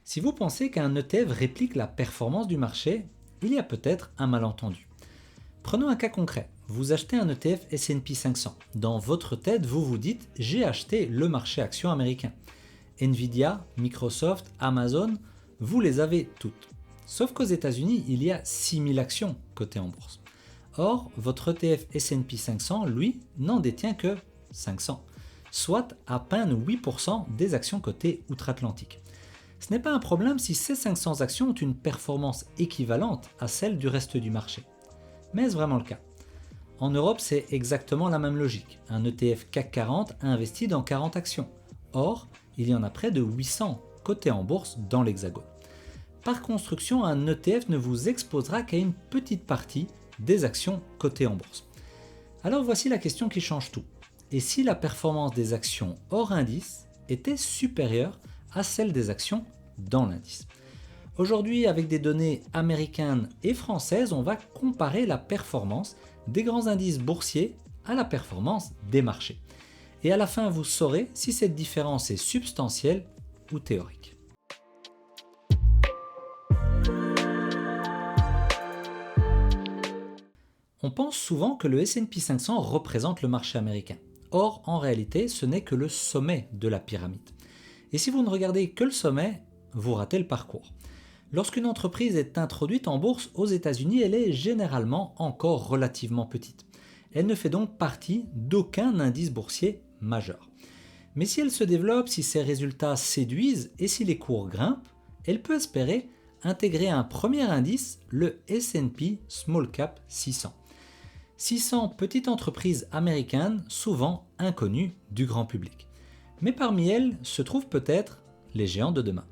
Si vous pensez qu'un ETF réplique la performance du marché, il y a peut-être un malentendu. Prenons un cas concret. Vous achetez un ETF S&P 500. Dans votre tête, vous vous dites « j'ai acheté le marché action américain ». Nvidia, Microsoft, Amazon, vous les avez toutes. Sauf qu'aux États-Unis, il y a 6000 actions cotées en bourse. Or, votre ETF S&P 500, lui, n'en détient que 500, soit à peine 8% des actions cotées outre-Atlantique. Ce n'est pas un problème si ces 500 actions ont une performance équivalente à celle du reste du marché. Mais est-ce vraiment le cas? En Europe, c'est exactement la même logique. Un ETF CAC 40 investit dans 40 actions. Or, il y en a près de 800 cotées en bourse dans l'Hexagone. Par construction, un ETF ne vous exposera qu'à une petite partie des actions cotées en bourse. Alors voici la question qui change tout. Et si la performance des actions hors indice était supérieure à celle des actions dans l'indice? Aujourd'hui, avec des données américaines et françaises, on va comparer la performance des grands indices boursiers à la performance des marchés. Et à la fin, vous saurez si cette différence est substantielle ou théorique. On pense souvent que le S&P 500 représente le marché américain. Or, en réalité, ce n'est que le sommet de la pyramide. Et si vous ne regardez que le sommet, vous ratez le parcours. Lorsqu'une entreprise est introduite en bourse aux États-Unis, elle est généralement encore relativement petite. Elle ne fait donc partie d'aucun indice boursier majeur. Mais si elle se développe, si ses résultats séduisent et si les cours grimpent, elle peut espérer intégrer un premier indice, le S&P Small Cap 600. 600 petites entreprises américaines, souvent inconnues du grand public. Mais parmi elles se trouvent peut-être les géants de demain.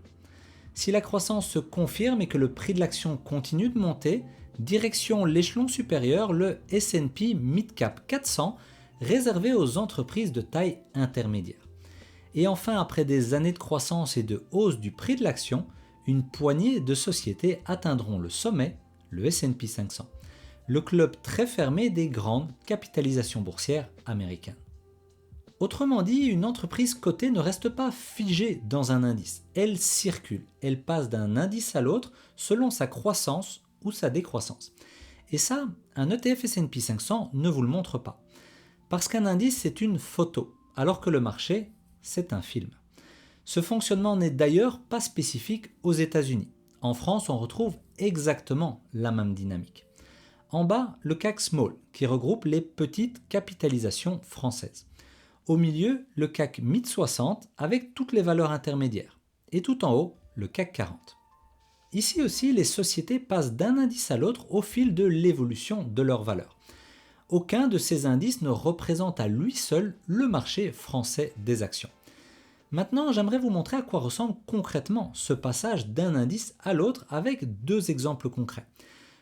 Si la croissance se confirme et que le prix de l'action continue de monter, direction l'échelon supérieur, le S&P Mid Cap 400, réservé aux entreprises de taille intermédiaire. Et enfin, après des années de croissance et de hausse du prix de l'action, une poignée de sociétés atteindront le sommet, le S&P 500, le club très fermé des grandes capitalisations boursières américaines. Autrement dit, une entreprise cotée ne reste pas figée dans un indice, elle circule, elle passe d'un indice à l'autre selon sa croissance ou sa décroissance. Et ça, un ETF S&P 500 ne vous le montre pas. Parce qu'un indice, c'est une photo, alors que le marché, c'est un film. Ce fonctionnement n'est d'ailleurs pas spécifique aux États-Unis. En France, on retrouve exactement la même dynamique. En bas, le CAC Small, qui regroupe les petites capitalisations françaises. Au milieu, le CAC Mid 60 avec toutes les valeurs intermédiaires. Et tout en haut, le CAC 40. Ici aussi, les sociétés passent d'un indice à l'autre au fil de l'évolution de leurs valeurs. Aucun de ces indices ne représente à lui seul le marché français des actions. Maintenant, j'aimerais vous montrer à quoi ressemble concrètement ce passage d'un indice à l'autre avec deux exemples concrets.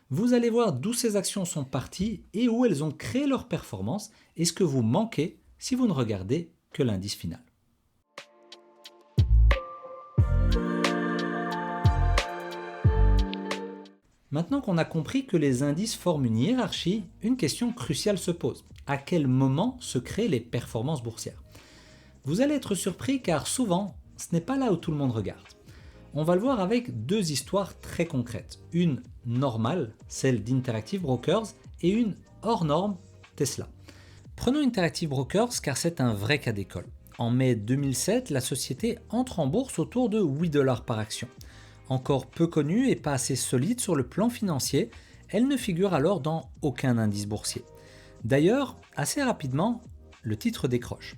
Vous allez voir d'où ces actions sont parties et où elles ont créé leur performance et ce que vous manquez si vous ne regardez que l'indice final. Maintenant qu'on a compris que les indices forment une hiérarchie, une question cruciale se pose. À quel moment se créent les performances boursières? Vous allez être surpris car souvent, ce n'est pas là où tout le monde regarde. On va le voir avec deux histoires très concrètes. Une normale, celle d'Interactive Brokers, et une hors norme, Tesla. Prenons Interactive Brokers car c'est un vrai cas d'école. En mai 2007, la société entre en bourse autour de 8 $ par action. Encore peu connue et pas assez solide sur le plan financier, elle ne figure alors dans aucun indice boursier. D'ailleurs, assez rapidement, le titre décroche.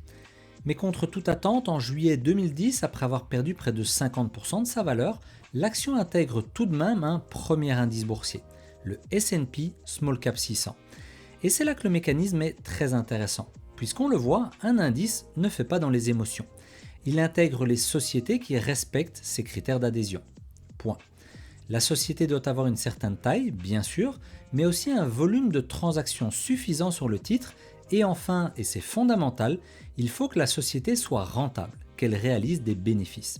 Mais contre toute attente, en juillet 2010, après avoir perdu près de 50% de sa valeur, l'action intègre tout de même un premier indice boursier, le S&P Small Cap 600. Et c'est là que le mécanisme est très intéressant. Puisqu'on le voit, un indice ne fait pas dans les émotions. Il intègre les sociétés qui respectent ses critères d'adhésion. Point. La société doit avoir une certaine taille, bien sûr, mais aussi un volume de transactions suffisant sur le titre. Et enfin, et c'est fondamental, il faut que la société soit rentable, qu'elle réalise des bénéfices.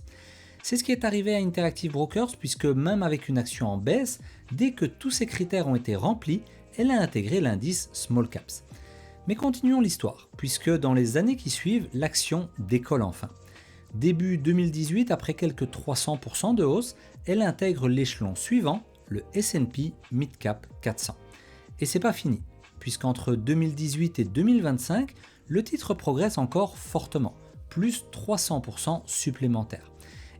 C'est ce qui est arrivé à Interactive Brokers puisque même avec une action en baisse, dès que tous ces critères ont été remplis, elle a intégré l'indice Small Caps. Mais continuons l'histoire, puisque dans les années qui suivent, l'action décolle enfin. Début 2018, après quelques 300% de hausse, elle intègre l'échelon suivant, le S&P Mid Cap 400. Et c'est pas fini, puisqu'entre 2018 et 2025, le titre progresse encore fortement, plus 300% supplémentaires.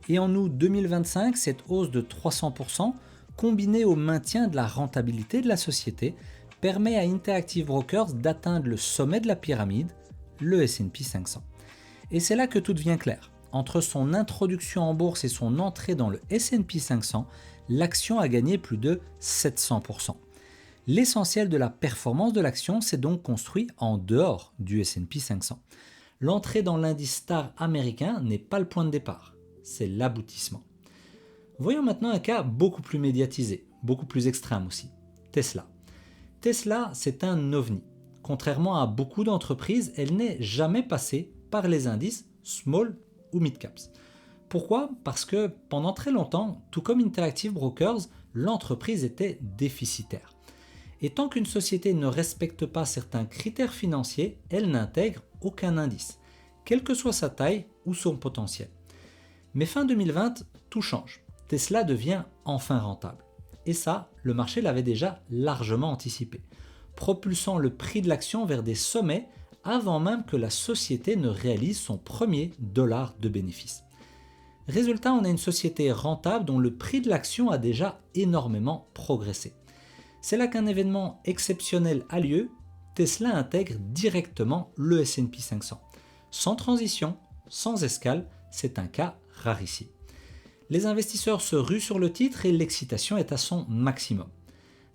Et en août 2025, cette hausse de 300%, combinée au maintien de la rentabilité de la société, permet à Interactive Brokers d'atteindre le sommet de la pyramide, le S&P 500. Et c'est là que tout devient clair. Entre son introduction en bourse et son entrée dans le S&P 500, l'action a gagné plus de 700%. L'essentiel de la performance de l'action s'est donc construit en dehors du S&P 500. L'entrée dans l'indice STAR américain n'est pas le point de départ, c'est l'aboutissement. Voyons maintenant un cas beaucoup plus médiatisé, beaucoup plus extrême aussi, Tesla. Tesla, c'est un ovni. Contrairement à beaucoup d'entreprises, elle n'est jamais passée par les indices small ou mid caps. Pourquoi ? Parce que pendant très longtemps, tout comme Interactive Brokers, l'entreprise était déficitaire. Et tant qu'une société ne respecte pas certains critères financiers, elle n'intègre aucun indice, quelle que soit sa taille ou son potentiel. Mais fin 2020, tout change. Tesla devient enfin rentable. Et ça, le marché l'avait déjà largement anticipé, propulsant le prix de l'action vers des sommets avant même que la société ne réalise son premier dollar de bénéfice. Résultat, on a une société rentable dont le prix de l'action a déjà énormément progressé. C'est là qu'un événement exceptionnel a lieu, Tesla intègre directement le S&P 500. Sans transition, sans escale, c'est un cas rarissime. Les investisseurs se ruent sur le titre et l'excitation est à son maximum.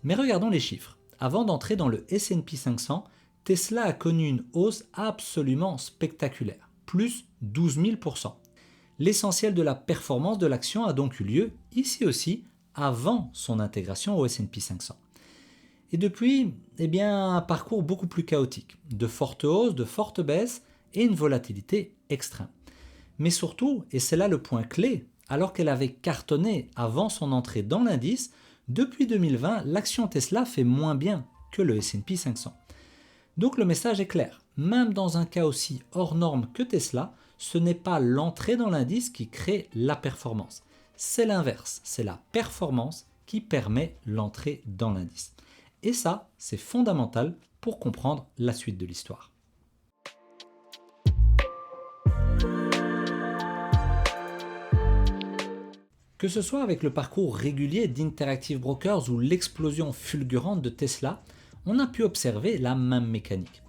Mais regardons les chiffres. Avant d'entrer dans le S&P 500, Tesla a connu une hausse absolument spectaculaire, plus 12 000%. L'essentiel de la performance de l'action a donc eu lieu, ici aussi, avant son intégration au S&P 500. Et depuis, un parcours beaucoup plus chaotique, de fortes hausses, de fortes baisses et une volatilité extrême. Mais surtout, et c'est là le point clé, alors qu'elle avait cartonné avant son entrée dans l'indice, depuis 2020, l'action Tesla fait moins bien que le S&P 500. Donc le message est clair, même dans un cas aussi hors norme que Tesla, ce n'est pas l'entrée dans l'indice qui crée la performance. C'est l'inverse, c'est la performance qui permet l'entrée dans l'indice. Et ça, c'est fondamental pour comprendre la suite de l'histoire. Que ce soit avec le parcours régulier d'Interactive Brokers ou l'explosion fulgurante de Tesla, on a pu observer la même mécanique.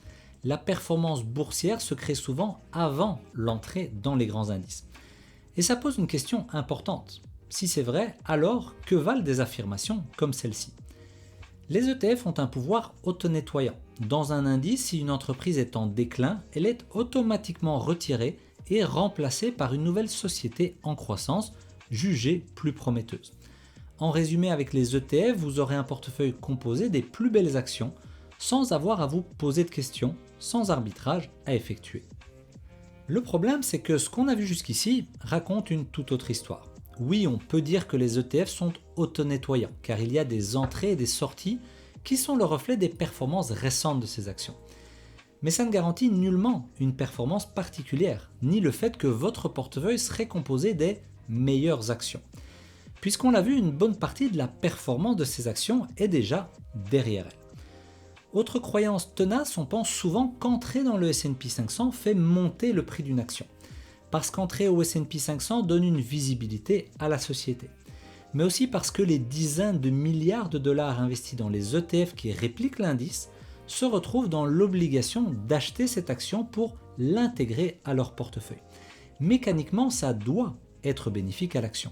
La performance boursière se crée souvent avant l'entrée dans les grands indices. Et ça pose une question importante. Si c'est vrai, alors que valent des affirmations comme celle-ci ? Les ETF ont un pouvoir auto-nettoyant. Dans un indice, si une entreprise est en déclin, elle est automatiquement retirée et remplacée par une nouvelle société en croissance, jugée plus prometteuse. En résumé, avec les ETF, vous aurez un portefeuille composé des plus belles actions, sans avoir à vous poser de questions, sans arbitrage à effectuer. Le problème, c'est que ce qu'on a vu jusqu'ici raconte une toute autre histoire. Oui, on peut dire que les ETF sont auto-nettoyants, car il y a des entrées et des sorties qui sont le reflet des performances récentes de ces actions. Mais ça ne garantit nullement une performance particulière, ni le fait que votre portefeuille serait composé des meilleures actions. Puisqu'on l'a vu, une bonne partie de la performance de ces actions est déjà derrière elles. Autre croyance tenace, on pense souvent qu'entrer dans le S&P 500 fait monter le prix d'une action. Parce qu'entrer au S&P 500 donne une visibilité à la société. Mais aussi parce que les dizaines de milliards de dollars investis dans les ETF qui répliquent l'indice se retrouvent dans l'obligation d'acheter cette action pour l'intégrer à leur portefeuille. Mécaniquement, ça doit être bénéfique à l'action.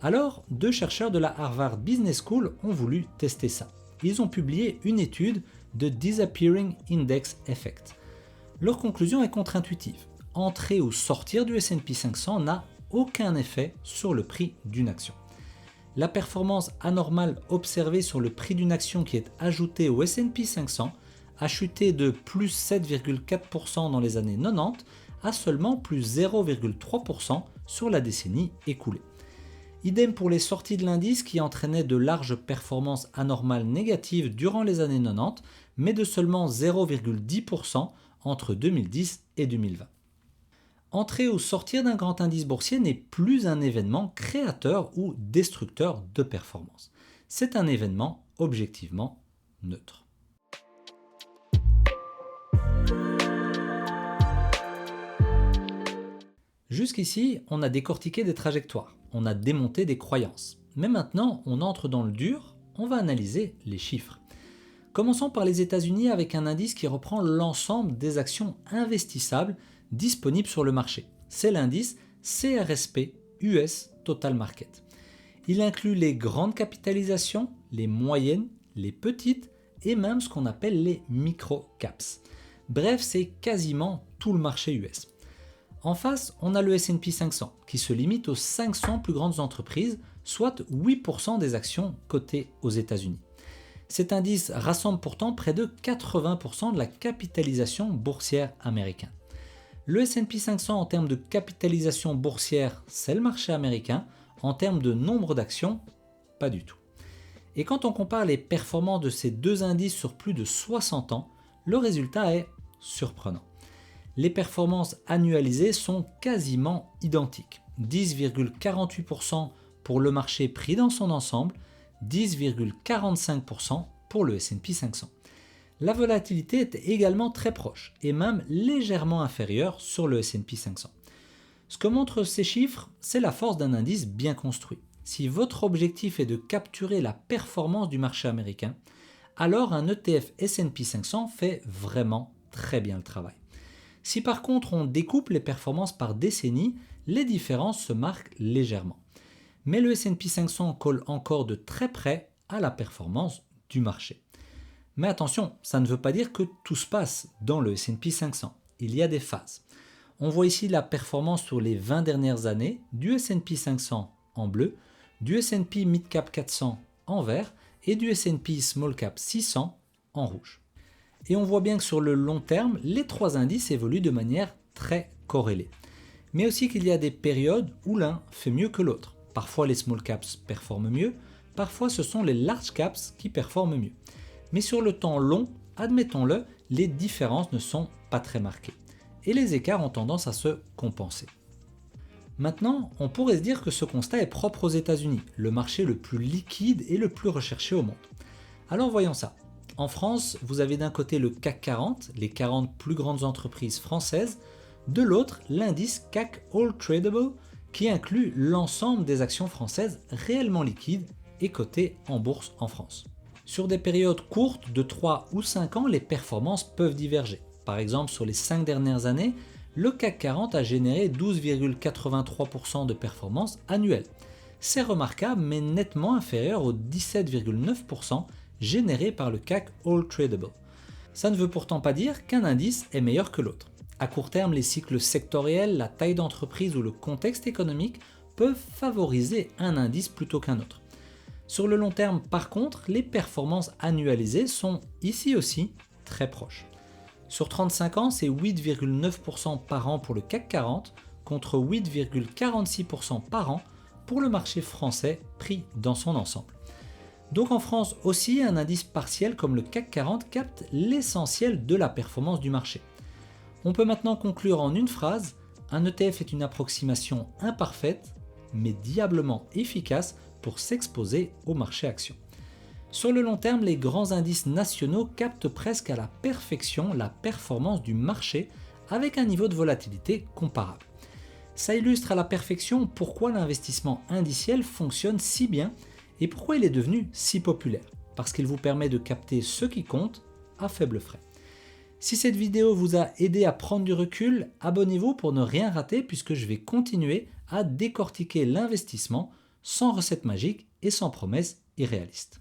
Alors, 2 chercheurs de la Harvard Business School ont voulu tester ça. Ils ont publié une étude de Disappearing Index Effect. Leur conclusion est contre-intuitive. Entrer ou sortir du S&P 500 n'a aucun effet sur le prix d'une action. La performance anormale observée sur le prix d'une action qui est ajoutée au S&P 500 a chuté de plus 7,4% dans les années 90 à seulement plus 0,3% sur la décennie écoulée. Idem pour les sorties de l'indice qui entraînaient de larges performances anormales négatives durant les années 90, mais de seulement 0,10% entre 2010 et 2020. Entrer ou sortir d'un grand indice boursier n'est plus un événement créateur ou destructeur de performance. C'est un événement objectivement neutre. Jusqu'ici, on a décortiqué des trajectoires, on a démonté des croyances. Mais maintenant, on entre dans le dur, on va analyser les chiffres. Commençons par les États-Unis avec un indice qui reprend l'ensemble des actions investissables disponibles sur le marché. C'est l'indice CRSP US Total Market. Il inclut les grandes capitalisations, les moyennes, les petites et même ce qu'on appelle les micro-caps. Bref, c'est quasiment tout le marché US. En face, on a le S&P 500 qui se limite aux 500 plus grandes entreprises, soit 8% des actions cotées aux États-Unis. Cet indice rassemble pourtant près de 80% de la capitalisation boursière américaine. Le S&P 500 en termes de capitalisation boursière, c'est le marché américain. En termes de nombre d'actions, pas du tout. Et quand on compare les performances de ces deux indices sur plus de 60 ans, le résultat est surprenant. Les performances annualisées sont quasiment identiques. 10,48% pour le marché pris dans son ensemble, 10,45% pour le S&P 500. La volatilité est également très proche et même légèrement inférieure sur le S&P 500. Ce que montrent ces chiffres, c'est la force d'un indice bien construit. Si votre objectif est de capturer la performance du marché américain, alors un ETF S&P 500 fait vraiment très bien le travail. Si par contre on découpe les performances par décennie, les différences se marquent légèrement. Mais le S&P 500 colle encore de très près à la performance du marché. Mais attention, ça ne veut pas dire que tout se passe dans le S&P 500. Il y a des phases. On voit ici la performance sur les 20 dernières années du S&P 500 en bleu, du S&P Mid Cap 400 en vert et du S&P Small Cap 600 en rouge. Et on voit bien que sur le long terme, les trois indices évoluent de manière très corrélée. Mais aussi qu'il y a des périodes où l'un fait mieux que l'autre. Parfois les small caps performent mieux, parfois ce sont les large caps qui performent mieux. Mais sur le temps long, admettons-le, les différences ne sont pas très marquées. Et les écarts ont tendance à se compenser. Maintenant, on pourrait se dire que ce constat est propre aux États-Unis, le marché le plus liquide et le plus recherché au monde. Alors voyons ça. En France, vous avez d'un côté le CAC 40, les 40 plus grandes entreprises françaises, de l'autre l'indice CAC All Tradable qui inclut l'ensemble des actions françaises réellement liquides et cotées en bourse en France. Sur des périodes courtes de 3 ou 5 ans, les performances peuvent diverger. Par exemple, sur les 5 dernières années, le CAC 40 a généré 12,83% de performance annuelle. C'est remarquable mais nettement inférieur aux 17,9% générés par le CAC All Tradable. Ça ne veut pourtant pas dire qu'un indice est meilleur que l'autre. À court terme, les cycles sectoriels, la taille d'entreprise ou le contexte économique peuvent favoriser un indice plutôt qu'un autre. Sur le long terme, par contre, les performances annualisées sont ici aussi très proches. Sur 35 ans, c'est 8,9% par an pour le CAC 40 contre 8,46% par an pour le marché français pris dans son ensemble. Donc en France aussi, un indice partiel comme le CAC 40 capte l'essentiel de la performance du marché. On peut maintenant conclure en une phrase, un ETF est une approximation imparfaite mais diablement efficace pour s'exposer au marché actions. Sur le long terme, les grands indices nationaux captent presque à la perfection la performance du marché avec un niveau de volatilité comparable. Ça illustre à la perfection pourquoi l'investissement indiciel fonctionne si bien et pourquoi il est devenu si populaire. Parce qu'il vous permet de capter ce qui compte à faible frais. Si cette vidéo vous a aidé à prendre du recul, abonnez-vous pour ne rien rater puisque je vais continuer à décortiquer l'investissement sans recette magique et sans promesses irréalistes.